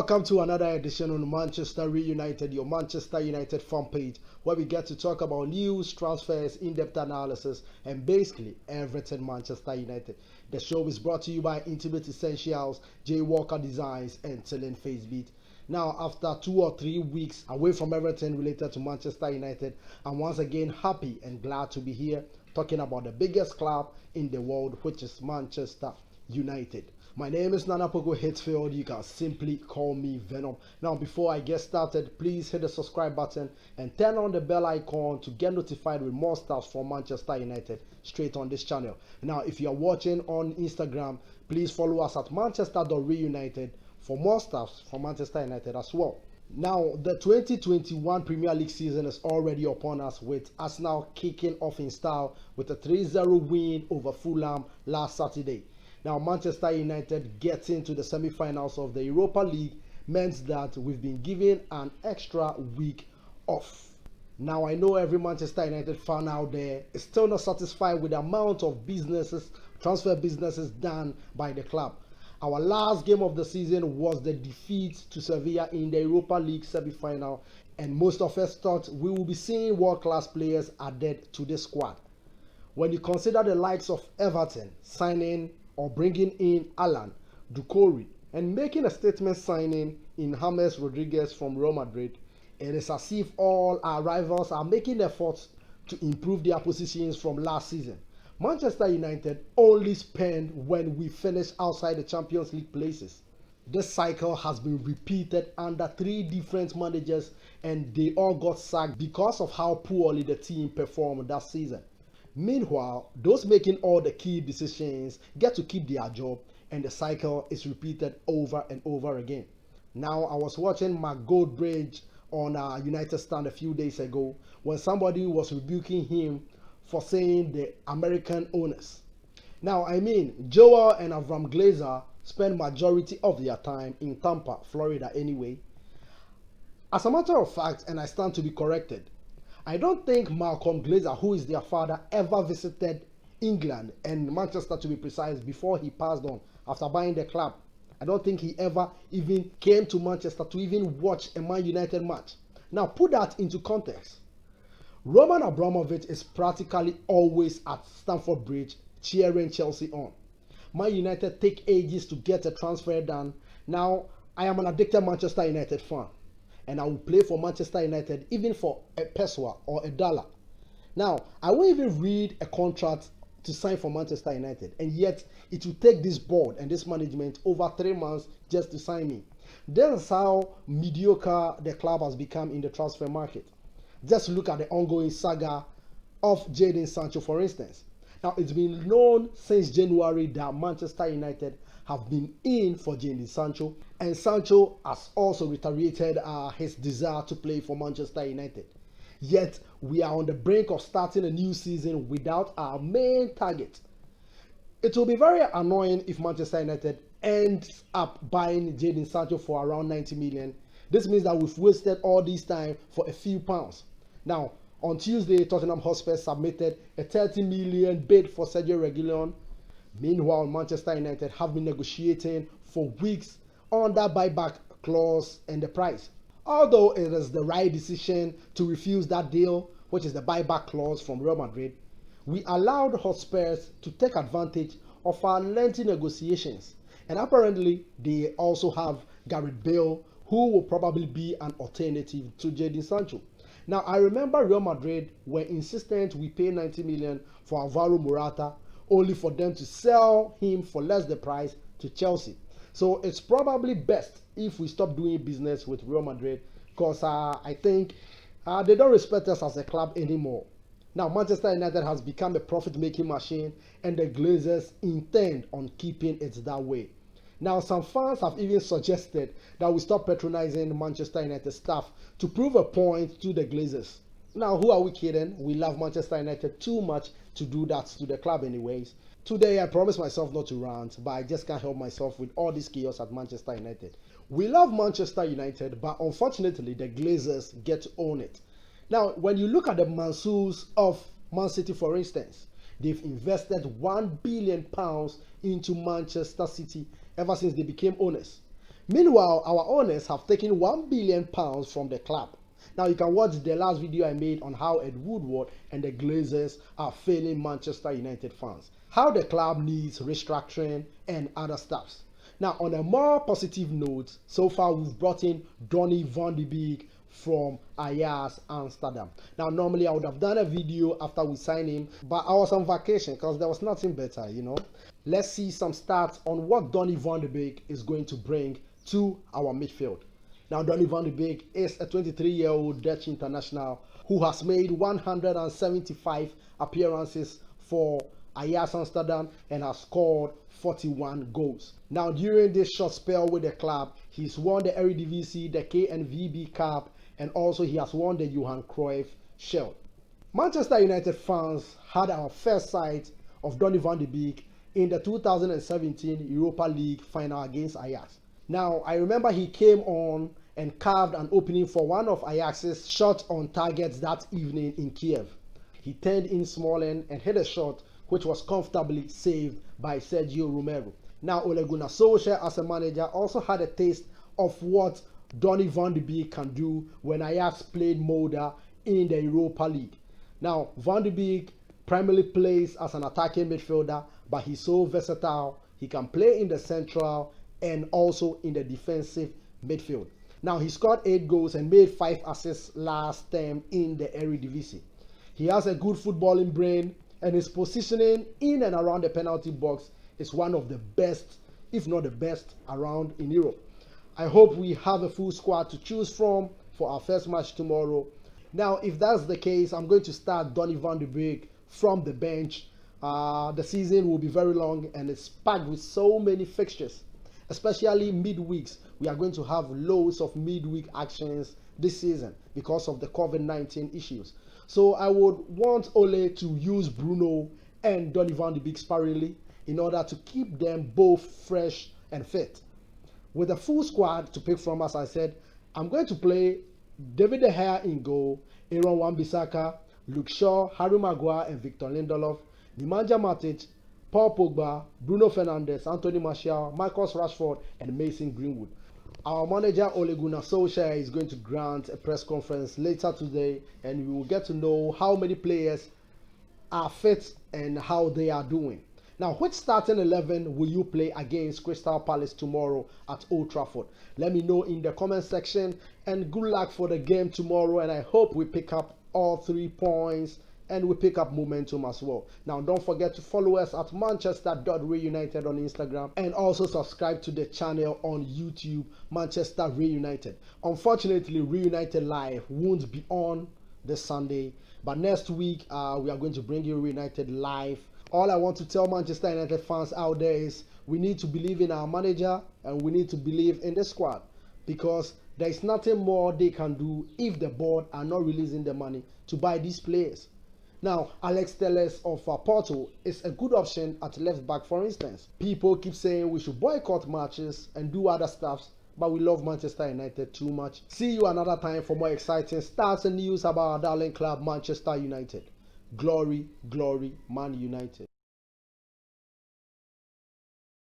Welcome to another edition on Manchester Reunited, your Manchester United fan page, where we get to talk about news, transfers, in-depth analysis, and basically everything Manchester United. The show is brought to you by Intimate Essentials, J Walker Designs, and Tillen Facebeat. Now, after 2 or 3 weeks away from everything related to Manchester United, I'm once again happy and glad to be here talking about the biggest club in the world, which is Manchester United. My name is Nana Poku Hitfield. You can simply call me Venom. Now, before I get started, please hit the subscribe button and turn on the bell icon to get notified with more stuff from Manchester United straight on this channel. Now, if you are watching on Instagram, please follow us at manchester.reunited for more stuff from Manchester United as well. Now, the 2021 Premier League season is already upon us, with Arsenal kicking off in style with a 3-0 win over Fulham last Saturday. Now, Manchester United getting to the semi-finals of the Europa League meant that we've been given an extra week off. Now, I know every Manchester United fan out there is still not satisfied with the amount of transfer businesses done by the club. Our last game of the season was the defeat to Sevilla in the Europa League semi-final, and most of us thought we will be seeing world-class players added to this squad. When you consider the likes of Everton signing or bringing in Alan, Doucouré, and making a statement signing in James Rodriguez from Real Madrid, it is as if all our rivals are making efforts to improve their positions from last season. Manchester United only spend when we finish outside the Champions League places. This cycle has been repeated under 3 different managers, and they all got sacked because of how poorly the team performed that season. Meanwhile, those making all the key decisions get to keep their job, and the cycle is repeated over and over again. Now, I was watching Mark Goldbridge on United Stand a few days ago when somebody was rebuking him for saying the American owners. Now, I mean, Joel and Avram Glazer spend majority of their time in Tampa, Florida anyway. As a matter of fact, and I stand to be corrected, I don't think Malcolm Glazer, who is their father, ever visited England and Manchester, to be precise, before he passed on after buying the club. I don't think he ever even came to Manchester to even watch a Man United match. Now, put that into context. Roman Abramovich is practically always at Stamford Bridge cheering Chelsea on. Man United take ages to get a transfer done. Now, I am an addicted Manchester United fan, and I will play for Manchester United even for a peso or $1. Now, I won't even read a contract to sign for Manchester United, and yet it will take this board and this management over 3 months just to sign me. This is how mediocre the club has become in the transfer market. Just look at the ongoing saga of Jadon Sancho, for instance. Now, it's been known since January that Manchester United have been in for Jadon Sancho, and Sancho has also reiterated his desire to play for Manchester United. Yet, we are on the brink of starting a new season without our main target. It will be very annoying if Manchester United ends up buying Jadon Sancho for around 90 million. This means that we've wasted all this time for a few pounds. Now, on Tuesday, Tottenham Hotspur submitted a 30 million bid for Sergio Reguilon. Meanwhile, Manchester United have been negotiating for weeks on that buyback clause and the price. Although it is the right decision to refuse that deal, which is the buyback clause from Real Madrid, we allowed Hotspurs to take advantage of our lengthy negotiations. And apparently, they also have Gareth Bale, who will probably be an alternative to Jadon Sancho. Now, I remember Real Madrid were insistent we pay 90 million for Alvaro Morata, only for them to sell him for less the price to Chelsea. So it's probably best if we stop doing business with Real Madrid, because I think they don't respect us as a club anymore. Now, Manchester United has become a profit-making machine, and the Glazers intend on keeping it that way. Now, some fans have even suggested that we stop patronizing Manchester United staff to prove a point to the Glazers. Now, who are we kidding? We love Manchester United too much to do that to the club anyways. Today, I promised myself not to rant, but I just can't help myself with all this chaos at Manchester United. We love Manchester United, but unfortunately, the Glazers get to own it. Now, when you look at the Mansours of Man City, for instance, they've invested £1 billion into Manchester City ever since they became owners. Meanwhile, our owners have taken £1 billion from the club. Now you can watch the last video I made on how Ed Woodward and the Glazers are failing Manchester United fans, how the club needs restructuring and other stuffs. Now on a more positive note, so far we've brought in Donny van de Beek from Ajax Amsterdam. Now normally I would have done a video after we signed him, but I was on vacation because there was nothing better, you know. Let's see some stats on what Donny van de Beek is going to bring to our midfield. Now, Donny van de Beek is a 23-year-old Dutch international who has made 175 appearances for Ajax Amsterdam and has scored 41 goals. Now, during this short spell with the club, he's won the Eredivisie, the KNVB Cup, and also he has won the Johan Cruyff Shield. Manchester United fans had our first sight of Donny van de Beek in the 2017 Europa League final against Ajax. Now, I remember he came on and carved an opening for one of Ajax's shots on targets that evening in Kiev. He turned in Smalling and hit a shot which was comfortably saved by Sergio Romero. Now, Ole Gunnar Solskjaer as a manager also had a taste of what Donny van de Beek can do when Ajax played Molde in the Europa League. Now, van de Beek primarily plays as an attacking midfielder, but he's so versatile. He can play in the central and also in the defensive midfield. Now, he scored 8 goals and made 5 assists last term in the Eredivisie. He has a good footballing brain, and his positioning in and around the penalty box is one of the best, if not the best, around in Europe. I hope we have a full squad to choose from for our first match tomorrow. Now, if that's the case, I'm going to start Donny van de Beek from the bench. The season will be very long and it's packed with so many fixtures. Especially midweeks, we are going to have loads of midweek actions this season because of the COVID-19 issues. So I would want Ole to use Bruno and Donny van de Beek sparingly in order to keep them both fresh and fit. With a full squad to pick from, as I said, I'm going to play David De Gea in goal, Aaron Wan-Bissaka, Luke Shaw, Harry Maguire and Victor Lindelof, Nemanja Matic, Paul Pogba, Bruno Fernandes, Anthony Martial, Marcus Rashford, and Mason Greenwood. Our manager Ole Gunnar Solskjaer is going to grant a press conference later today, and we will get to know how many players are fit and how they are doing. Now, which starting 11 will you play against Crystal Palace tomorrow at Old Trafford? Let me know in the comment section, and good luck for the game tomorrow, and I hope we pick up all 3 points and we pick up momentum as well. Now, don't forget to follow us at Manchester.Reunited on Instagram and also subscribe to the channel on YouTube, Manchester Reunited. Unfortunately, Reunited Live won't be on this Sunday, but next week we are going to bring you Reunited Live. All I want to tell Manchester United fans out there is we need to believe in our manager and we need to believe in the squad, because there is nothing more they can do if the board are not releasing the money to buy these players. Now, Alex Telles of Porto is a good option at left back, for instance. People keep saying we should boycott matches and do other stuff, but we love Manchester United too much. See you another time for more exciting stats and news about our darling club, Manchester United. Glory, glory, Man United.